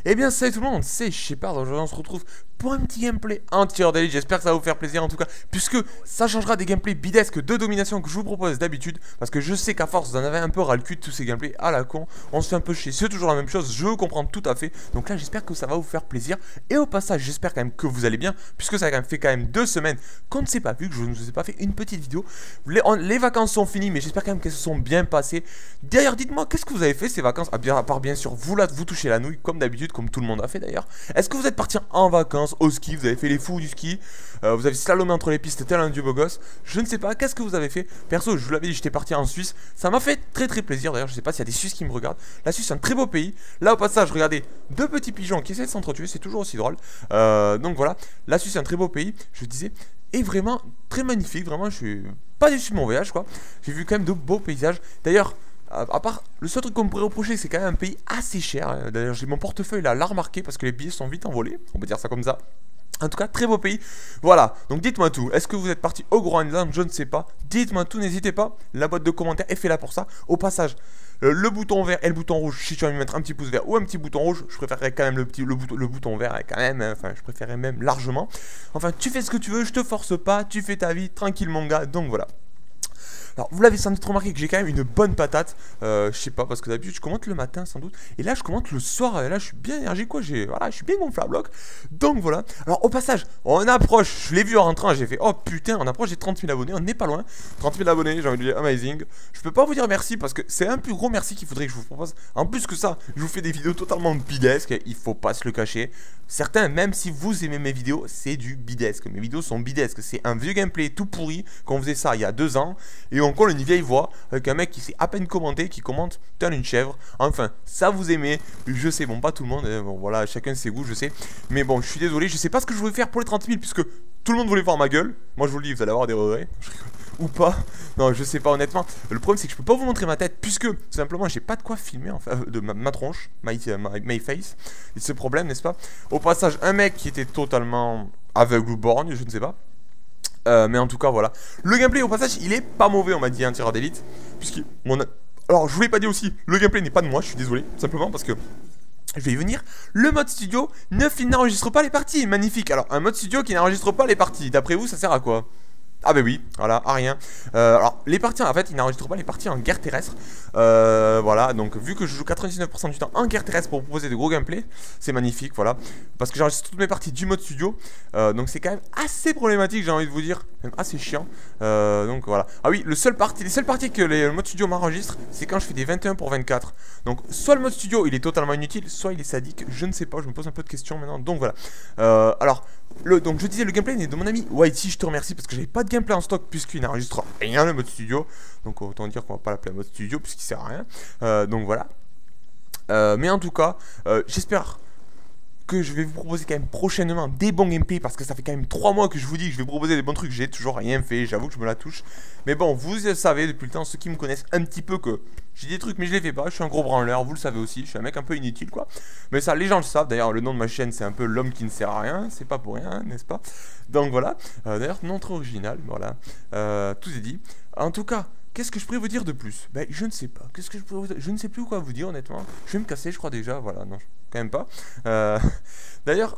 Eh bien salut tout le monde, c'est Shepard. Aujourd'hui on se retrouve pour un petit gameplay anti-hors d'élite. J'espère que ça va vous faire plaisir en tout cas, puisque ça changera des gameplays bidesques de domination que je vous propose d'habitude. Parce que je sais qu'à force vous en avez un peu ras le cul de tous ces gameplays à la con, on se fait un peu chier, c'est toujours la même chose, je comprends tout à fait. Donc là j'espère que ça va vous faire plaisir. Et au passage j'espère quand même que vous allez bien, puisque ça a fait quand même 2 semaines qu'on ne s'est pas vu, que je ne vous ai pas fait une petite vidéo. Les vacances sont finies, mais j'espère quand même qu'elles se sont bien passées. D'ailleurs dites-moi, qu'est-ce que vous avez fait ces vacances? À part bien sûr vous là, vous touchez la nouille comme d'habitude, comme tout le monde a fait d'ailleurs. Est-ce que vous êtes parti en vacances au ski? Vous avez fait les fous du ski, vous avez slalomé entre les pistes tel un dieu beau gosse? Je ne sais pas, qu'est-ce que vous avez fait? Perso, je vous l'avais dit, j'étais parti en Suisse. Ça m'a fait très plaisir. D'ailleurs, je sais pas s'il y a des Suisses qui me regardent. La Suisse, c'est un très beau pays. Là, au passage, regardez, 2 petits pigeons qui essaient de s'entretuer. C'est toujours aussi drôle. Donc voilà, la Suisse, c'est un très beau pays, je disais. Et vraiment, très magnifique. Vraiment, je suis pas déçu de mon voyage, quoi. J'ai vu quand même de beaux paysages. D'ailleurs, à part, le seul truc qu'on me pourrait reprocher, c'est quand même un pays assez cher. D'ailleurs, j'ai mon portefeuille là, l'a remarqué parce que les billets sont vite envolés. On peut dire ça comme ça. En tout cas, très beau pays. Voilà, donc dites-moi tout. Est-ce que vous êtes parti au Groenland? Je ne sais pas. Dites-moi tout, n'hésitez pas. La boîte de commentaires est faite là pour ça. Au passage, le bouton vert et le bouton rouge, si tu vas me mettre un petit pouce vert ou un petit bouton rouge, je préférerais quand même le bouton vert, quand même. Enfin, je préférerais même largement. Enfin, tu fais ce que tu veux, je te force pas. Tu fais ta vie, tranquille mon gars. Donc voilà. Alors, vous l'avez sans doute remarqué que j'ai quand même une bonne patate. Je sais pas, parce que d'habitude, je commente le matin sans doute. Et là, je commente le soir. Et là, je suis bien énergique, quoi. Voilà, je suis bien gonflé à bloc. Donc voilà. Alors, au passage, on approche. Je l'ai vu en rentrant. J'ai fait, oh putain, on approche des 30 000 abonnés. On n'est pas loin. 30 000 abonnés, j'ai envie de dire amazing. Je peux pas vous dire merci parce que c'est un plus gros merci qu'il faudrait que je vous propose. En plus que ça, je vous fais des vidéos totalement bidesques. Il faut pas se le cacher. Certains, même si vous aimez mes vidéos, c'est du bidesque. Mes vidéos sont bidesques. C'est un vieux gameplay tout pourri. Qu'on faisait ça il y a 2 ans. Et on colle une vieille voix avec un mec qui sait à peine commenter, qui commente tel une chèvre. Enfin, ça vous aimez. Je sais, bon, pas tout le monde. Bon, voilà, chacun ses goûts, je sais. Mais bon, je suis désolé. Je sais pas ce que je voulais faire pour les 30 000 puisque tout le monde voulait voir ma gueule. Moi, je vous le dis, vous allez avoir des regrets. Je rigole. Ou pas. Non, je sais pas honnêtement. Le problème c'est que je peux pas vous montrer ma tête puisque tout simplement j'ai pas de quoi filmer enfin, de ma tronche, my face. C'est ce problème, n'est-ce pas? Au passage, un mec qui était totalement aveugle ou borgne, je ne sais pas. Mais en tout cas voilà. Le gameplay au passage il est pas mauvais, on m'a dit un tireur d'élite. Alors je vous l'ai pas dit aussi, le gameplay n'est pas de moi, je suis désolé. Simplement parce que je vais y venir. Le mode studio n'enregistre pas les parties. Magnifique. Alors un mode studio qui n'enregistre pas les parties, d'après vous ça sert à quoi? Ah bah oui, voilà, à rien. Alors les parties en fait, ils n'enregistrent pas les parties en guerre terrestre. Voilà, donc vu que je joue 99% du temps en guerre terrestre pour vous proposer de gros gameplays, c'est magnifique, voilà. Parce que j'enregistre toutes mes parties du mode studio. Donc c'est quand même assez problématique, j'ai envie de vous dire. Même assez chiant. Donc voilà. Ah oui, les seules parties que le mode studio m'enregistre, c'est quand je fais des 21 pour 24. Donc soit le mode studio il est totalement inutile, soit il est sadique, je ne sais pas, je me pose un peu de questions maintenant. Donc voilà. Alors, donc je disais le gameplay est de mon ami Whitey, je te remercie parce que j'avais pas de gameplay en stock puisqu'il n'enregistre rien le mode studio. Donc autant dire qu'on va pas l'appeler mode studio puisqu'il sert à rien. Donc voilà. Mais en tout cas, j'espère que je vais vous proposer quand même prochainement des bons gameplays parce que ça fait quand même 3 mois que je vous dis que je vais vous proposer des bons trucs. J'ai toujours rien fait, j'avoue que je me la touche. Mais bon, vous le savez depuis le temps, ceux qui me connaissent un petit peu, que j'ai des trucs mais je les fais pas. Je suis un gros branleur, vous le savez aussi, je suis un mec un peu inutile quoi. Mais ça, les gens le savent. D'ailleurs, le nom de ma chaîne c'est un peu l'homme qui ne sert à rien. C'est pas pour rien, n'est-ce pas? Donc voilà. D'ailleurs, nom très original, voilà. Tout est dit. En tout cas, qu'est-ce que je pourrais vous dire de plus? Ben, je ne sais pas. Qu'est-ce que je pourrais vous dire? Je ne sais plus quoi vous dire, honnêtement. Je vais me casser, je crois déjà. Voilà, non, quand même pas. D'ailleurs,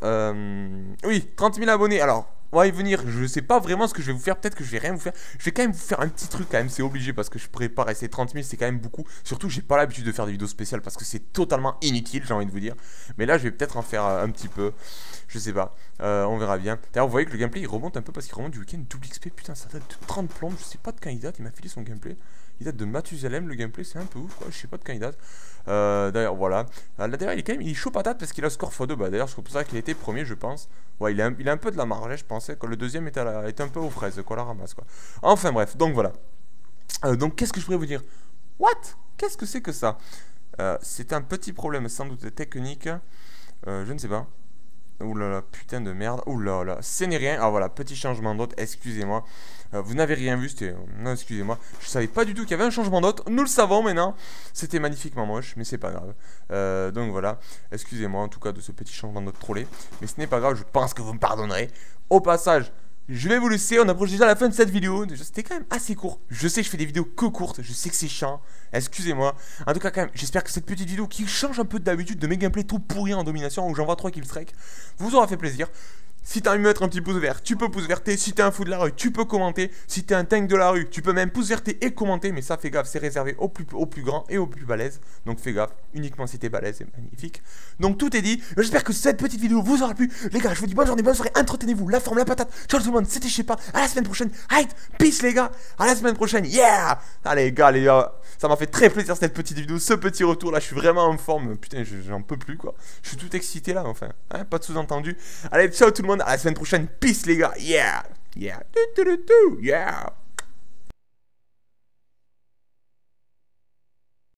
oui, 30 000 abonnés. Alors, on va y venir. Je sais pas vraiment ce que je vais vous faire. Peut-être que je vais rien vous faire. Je vais quand même vous faire un petit truc, quand même. C'est obligé parce que je prépare. Et ces 30 000, c'est quand même beaucoup. Surtout, j'ai pas l'habitude de faire des vidéos spéciales parce que c'est totalement inutile, j'ai envie de vous dire. Mais là, je vais peut-être en faire un petit peu. Je sais pas. On verra bien. D'ailleurs, vous voyez que le gameplay il remonte un peu parce qu'il remonte du week-end double XP. Putain, ça date de 30 plombes. Je sais pas de quand il date. Il m'a filé son gameplay. Il date de Mathusalem, le gameplay, c'est un peu ouf, quoi. Je sais pas de quand il date. D'ailleurs, voilà. Là, d'ailleurs, il est chaud patate parce qu'il a score x2. Bah, d'ailleurs, c'est pour ça qu'il a été premier, je pense. Ouais, il a un peu de la marge, je pensais. Que le deuxième était un peu aux fraises, quoi, la ramasse, quoi. Enfin, bref, donc voilà. Donc, qu'est-ce que je pourrais vous dire? What? Qu'est-ce que c'est que ça? C'est un petit problème, sans doute technique. Je ne sais pas. Ouh là là, putain de merde. Ouh là là, ce n'est rien. Ah voilà, petit changement d'hôte, excusez-moi. Vous n'avez rien vu, c'était... Non, excusez-moi. Je savais pas du tout qu'il y avait un changement d'hôte. Nous le savons maintenant. C'était magnifiquement moche, mais c'est pas grave. Donc voilà. Excusez-moi en tout cas de ce petit changement d'hôte trollé. Mais ce n'est pas grave, je pense que vous me pardonnerez. Au passage, je vais vous laisser, on approche déjà la fin de cette vidéo. C'était quand même assez court. Je sais que je fais des vidéos que courtes, je sais que c'est chiant. Excusez-moi. En tout cas, quand même, j'espère que cette petite vidéo qui change un peu d'habitude de mes gameplays tout pourris en domination où j'envoie 3 kills strike vous aura fait plaisir. Si t'as envie de mettre un petit pouce vert, tu peux pouce verter. Si t'es un fou de la rue, tu peux commenter. Si t'es un tank de la rue, tu peux même pouce verter et commenter. Mais ça, fais gaffe, c'est réservé aux plus grands et aux plus balèzes. Donc fais gaffe, uniquement si t'es balèze, c'est magnifique. Donc tout est dit. J'espère que cette petite vidéo vous aura plu. Les gars, je vous dis bonne journée, bonne soirée, entretenez-vous. La forme, la patate. Ciao tout le monde, c'était je sais pas. À la semaine prochaine. Height, peace les gars. À la semaine prochaine. Yeah. Allez les gars, ça m'a fait très plaisir cette petite vidéo, ce petit retour là. Je suis vraiment en forme. Putain, j'en peux plus quoi. Je suis tout excité là, enfin. Hein, pas de sous-entendu. Allez, ciao tout le monde. À la semaine prochaine. Peace les gars, yeah, yeah, yeah.